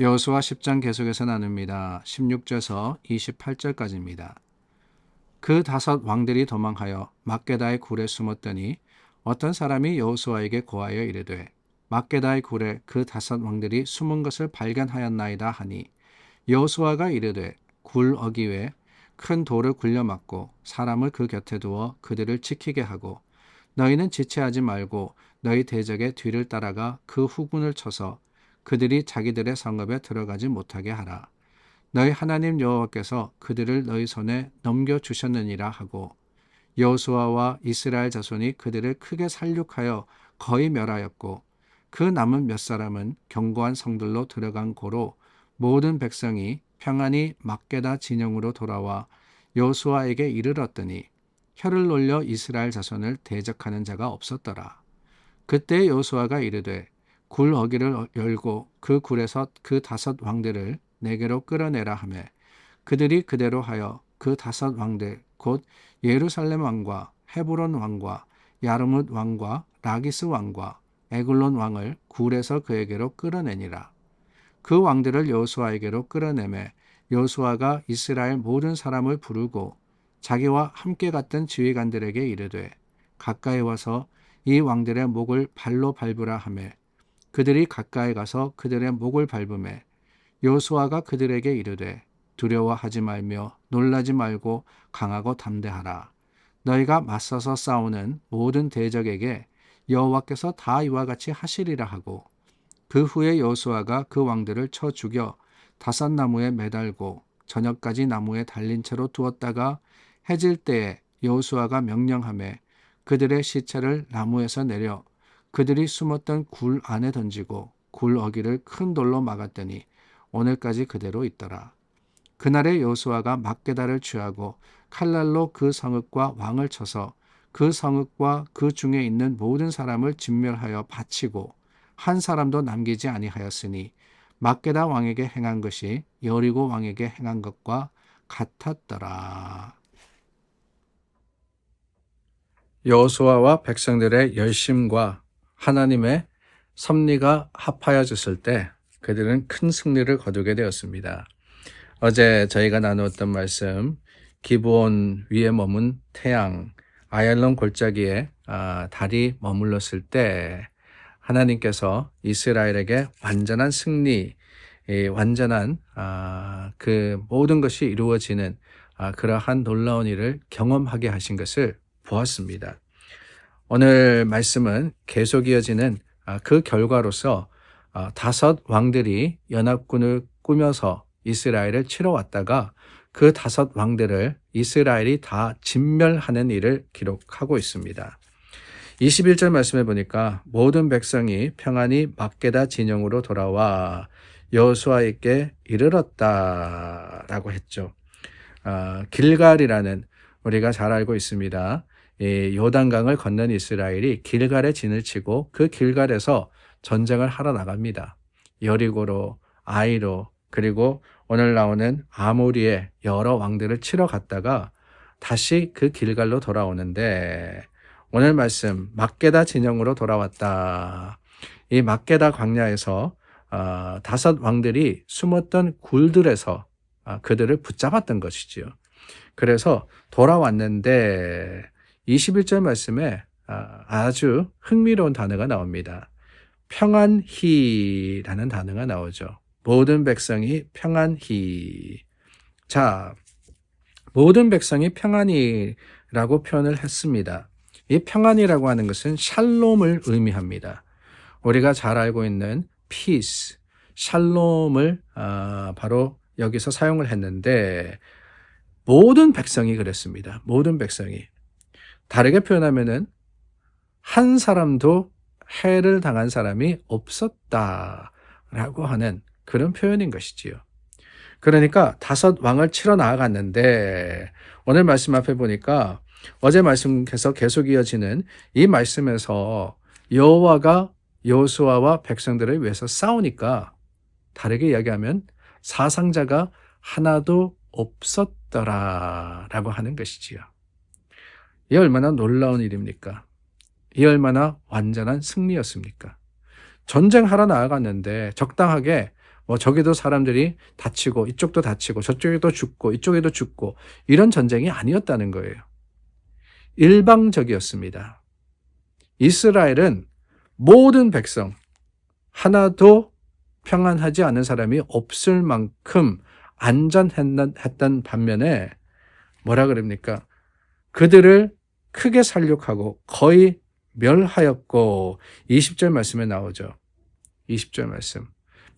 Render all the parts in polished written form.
여호수아 10장 계속해서 나눕니다. 16절에서 28절까지입니다. 그 다섯 왕들이 도망하여 막게다의 굴에 숨었더니 어떤 사람이 여호수아에게 고하여 이르되 막게다의 굴에 그 다섯 왕들이 숨은 것을 발견하였나이다 하니 여호수아가 이르되 굴 어귀에 큰 돌을 굴려 막고 사람을 그 곁에 두어 그들을 지키게 하고 너희는 지체하지 말고 너희 대적의 뒤를 따라가 그 후군을 쳐서 그들이 자기들의 성읍에 들어가지 못하게 하라. 너희 하나님 여호와께서 그들을 너희 손에 넘겨주셨느니라 하고 여호수아와 이스라엘 자손이 그들을 크게 살육하여 거의 멸하였고 그 남은 몇 사람은 견고한 성들로 들어간 고로 모든 백성이 평안히 막게다 진영으로 돌아와 여호수아에게 이르렀더니 혀를 놀려 이스라엘 자손을 대적하는 자가 없었더라. 그때 여호수아가 이르되 굴 어귀를 열고 그 굴에서 그 다섯 왕들을 내게로 끌어내라 하매 그들이 그대로 하여 그 다섯 왕들 곧 예루살렘 왕과 헤브론 왕과 야르뭇 왕과 라기스 왕과 에글론 왕을 굴에서 그에게로 끌어내니라. 그 왕들을 여호수아에게로 끌어내매 여호수아가 이스라엘 모든 사람을 부르고 자기와 함께 갔던 지휘관들에게 이르되 가까이 와서 이 왕들의 목을 발로 밟으라 하매 그들이 가까이 가서 그들의 목을 밟으매 여호수아가 그들에게 이르되 두려워하지 말며 놀라지 말고 강하고 담대하라. 너희가 맞서서 싸우는 모든 대적에게 여호와께서 다 이와 같이 하시리라 하고 그 후에 여호수아가 그 왕들을 쳐 죽여 다섯 나무에 매달고 저녁까지 나무에 달린 채로 두었다가 해질 때에 여호수아가 명령하매 그들의 시체를 나무에서 내려 그들이 숨었던 굴 안에 던지고 굴 어귀를 큰 돌로 막았더니 오늘까지 그대로 있더라. 그날에 여호수아가 막게다를 취하고 칼날로 그 성읍과 왕을 쳐서 그 성읍과 그 중에 있는 모든 사람을 진멸하여 바치고 한 사람도 남기지 아니하였으니 막게다 왕에게 행한 것이 여리고 왕에게 행한 것과 같았더라. 여호수아와 백성들의 열심과 하나님의 섭리가 합하여졌을 때 그들은 큰 승리를 거두게 되었습니다. 어제 저희가 나누었던 말씀, 기브온 위에 머문 태양, 아얄론 골짜기에 달이 머물렀을 때 하나님께서 이스라엘에게 완전한 승리, 완전한 그 모든 것이 이루어지는 그러한 놀라운 일을 경험하게 하신 것을 보았습니다. 오늘 말씀은 계속 이어지는 그 결과로서 다섯 왕들이 연합군을 꾸며서 이스라엘을 치러 왔다가 그 다섯 왕들을 이스라엘이 다 진멸하는 일을 기록하고 있습니다. 21절 말씀해 보니까 모든 백성이 평안히 막게다 진영으로 돌아와 여호수아에게 이르렀다라고 했죠. 길갈이라는 우리가 잘 알고 있습니다. 요단강을 건넌 이스라엘이 길갈에 진을 치고 그 길갈에서 전쟁을 하러 나갑니다. 여리고로, 아이로, 그리고 오늘 나오는 아모리의 여러 왕들을 치러 갔다가 다시 그 길갈로 돌아오는데 오늘 말씀 막게다 진영으로 돌아왔다. 이 막게다 광야에서 다섯 왕들이 숨었던 굴들에서 그들을 붙잡았던 것이지요. 그래서 돌아왔는데 21절 말씀에 아주 흥미로운 단어가 나옵니다. 평안히라는 단어가 나오죠. 모든 백성이 평안히. 자, 모든 백성이 평안히라고 표현을 했습니다. 이 평안이라고 하는 것은 샬롬을 의미합니다. 우리가 잘 알고 있는 peace, 샬롬을 바로 여기서 사용을 했는데 모든 백성이 그랬습니다. 모든 백성이. 다르게 표현하면은 한 사람도 해를 당한 사람이 없었다라고 하는 그런 표현인 것이지요. 그러니까 다섯 왕을 치러 나아갔는데 오늘 말씀 앞에 보니까 어제 말씀께서 계속 이어지는 이 말씀에서 여호와가 여호수아와 백성들을 위해서 싸우니까 다르게 이야기하면 사상자가 하나도 없었더라라고 하는 것이지요. 이 얼마나 놀라운 일입니까? 이 얼마나 완전한 승리였습니까? 전쟁하러 나아갔는데 적당하게 저기도 사람들이 다치고 이쪽도 다치고 저쪽에도 죽고 이쪽에도 죽고 이런 전쟁이 아니었다는 거예요. 일방적이었습니다. 이스라엘은 모든 백성 하나도 평안하지 않은 사람이 없을 만큼 안전했던 반면에 뭐라 그럽니까? 그들을 크게 살육하고 거의 멸하였고 20절 말씀에 나오죠. 20절 말씀.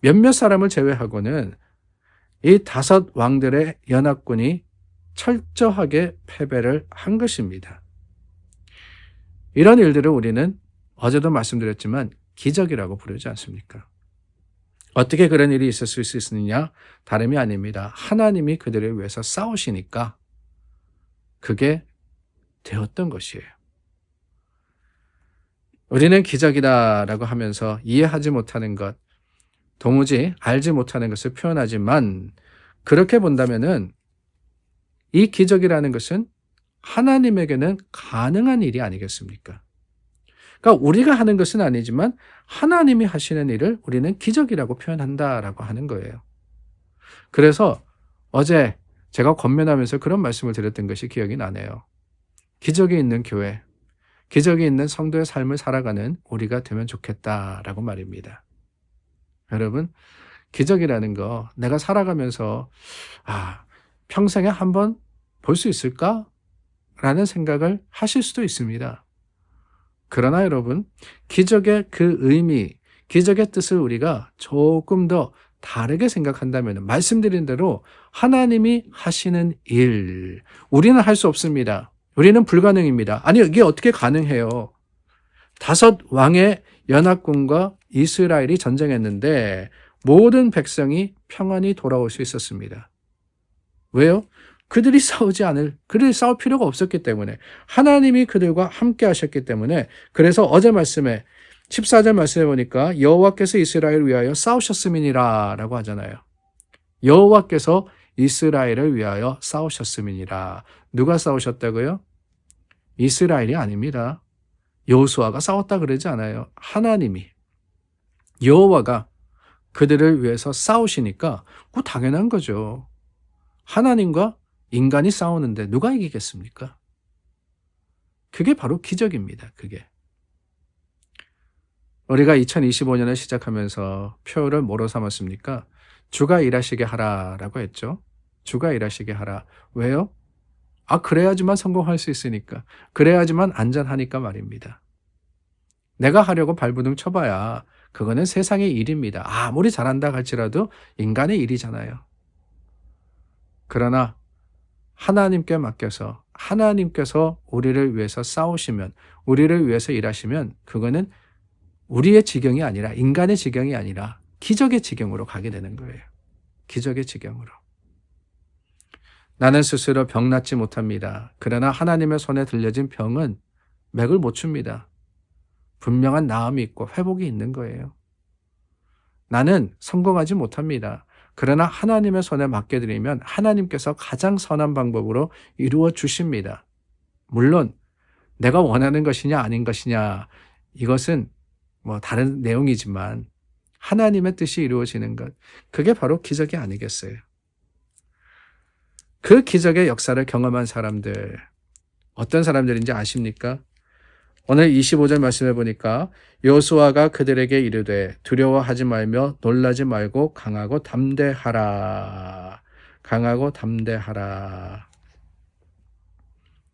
몇몇 사람을 제외하고는 이 5 왕들의 연합군이 철저하게 패배를 한 것입니다. 이런 일들을 우리는 어제도 말씀드렸지만 기적이라고 부르지 않습니까? 어떻게 그런 일이 있었을 수 있느냐? 다름이 아닙니다. 하나님이 그들을 위해서 싸우시니까 그게 되었던 것이에요. 우리는 기적이다라고 하면서 이해하지 못하는 것, 도무지 알지 못하는 것을 표현하지만 그렇게 본다면은 이 기적이라는 것은 하나님에게는 가능한 일이 아니겠습니까? 그러니까 우리가 하는 것은 아니지만 하나님이 하시는 일을 우리는 기적이라고 표현한다라고 하는 거예요. 그래서 어제 제가 권면하면서 그런 말씀을 드렸던 것이 기억이 나네요. 기적이 있는 교회, 기적이 있는 성도의 삶을 살아가는 우리가 되면 좋겠다라고 말입니다. 여러분, 기적이라는 거 내가 살아가면서 평생에 한번 볼 수 있을까? 라는 생각을 하실 수도 있습니다. 그러나 여러분, 기적의 그 의미, 기적의 뜻을 우리가 조금 더 다르게 생각한다면 말씀드린 대로 하나님이 하시는 일, 우리는 할 수 없습니다. 우리는 불가능입니다. 아니, 이게 어떻게 가능해요? 5 왕의 연합군과 이스라엘이 전쟁했는데 모든 백성이 평안히 돌아올 수 있었습니다. 왜요? 그들이 싸울 필요가 없었기 때문에 하나님이 그들과 함께 하셨기 때문에 그래서 어제 말씀에 14절 말씀해 보니까 여호와께서 이스라엘을 위하여 싸우셨음이니라 라고 하잖아요. 여호와께서 이스라엘을 위하여 싸우셨음이니라. 누가 싸우셨다고요? 이스라엘이 아닙니다. 여호수아가 싸웠다 그러지 않아요. 하나님이, 여호와가 그들을 위해서 싸우시니까 그거 당연한 거죠. 하나님과 인간이 싸우는데 누가 이기겠습니까? 그게 바로 기적입니다. 그게. 우리가 2025년을 시작하면서 표를 뭐로 삼았습니까? 주가 일하시게 하라라고 했죠. 주가 일하시게 하라. 왜요? 그래야지만 성공할 수 있으니까. 그래야지만 안전하니까 말입니다. 내가 하려고 발버둥 쳐봐야 그거는 세상의 일입니다. 아무리 잘한다 할지라도 인간의 일이잖아요. 그러나 하나님께 맡겨서 하나님께서 우리를 위해서 싸우시면, 우리를 위해서 일하시면 그거는 우리의 지경이 아니라, 인간의 지경이 아니라 기적의 지경으로 가게 되는 거예요. 기적의 지경으로. 나는 스스로 병 낫지 못합니다. 그러나 하나님의 손에 들려진 병은 맥을 못 춥니다. 분명한 나음이 있고 회복이 있는 거예요. 나는 성공하지 못합니다. 그러나 하나님의 손에 맡겨드리면 하나님께서 가장 선한 방법으로 이루어 주십니다. 물론 내가 원하는 것이냐 아닌 것이냐, 이것은 다른 내용이지만 하나님의 뜻이 이루어지는 것, 그게 바로 기적이 아니겠어요? 그 기적의 역사를 경험한 사람들, 어떤 사람들인지 아십니까? 오늘 25절 말씀해 보니까 여호수아가 그들에게 이르되 두려워하지 말며 놀라지 말고 강하고 담대하라. 강하고 담대하라.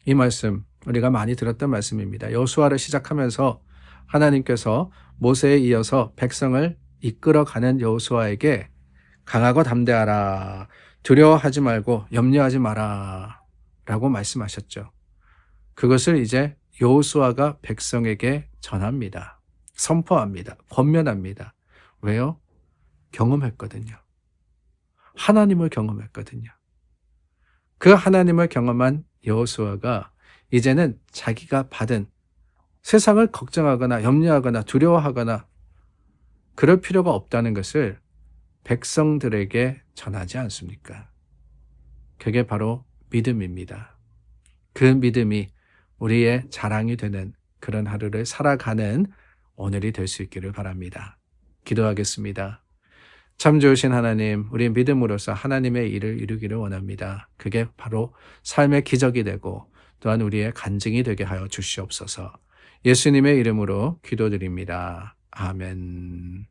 이 말씀 우리가 많이 들었던 말씀입니다. 여호수아를 시작하면서 하나님께서 모세에 이어서 백성을 이끌어가는 여호수아에게 강하고 담대하라. 두려워하지 말고 염려하지 마라. 라고 말씀하셨죠. 그것을 이제 여호수아가 백성에게 전합니다. 선포합니다. 권면합니다. 왜요? 경험했거든요. 하나님을 경험했거든요. 그 하나님을 경험한 여호수아가 이제는 자기가 받은, 세상을 걱정하거나 염려하거나 두려워하거나 그럴 필요가 없다는 것을 백성들에게 전하지 않습니까? 그게 바로 믿음입니다. 그 믿음이 우리의 자랑이 되는 그런 하루를 살아가는 오늘이 될 수 있기를 바랍니다. 기도하겠습니다. 참 좋으신 하나님, 우리 믿음으로써 하나님의 일을 이루기를 원합니다. 그게 바로 삶의 기적이 되고 또한 우리의 간증이 되게 하여 주시옵소서. 예수님의 이름으로 기도드립니다. 아멘.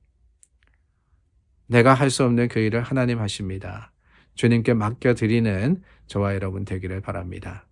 내가 할 수 없는 그 일을 하나님 하십니다. 주님께 맡겨드리는 저와 여러분 되기를 바랍니다.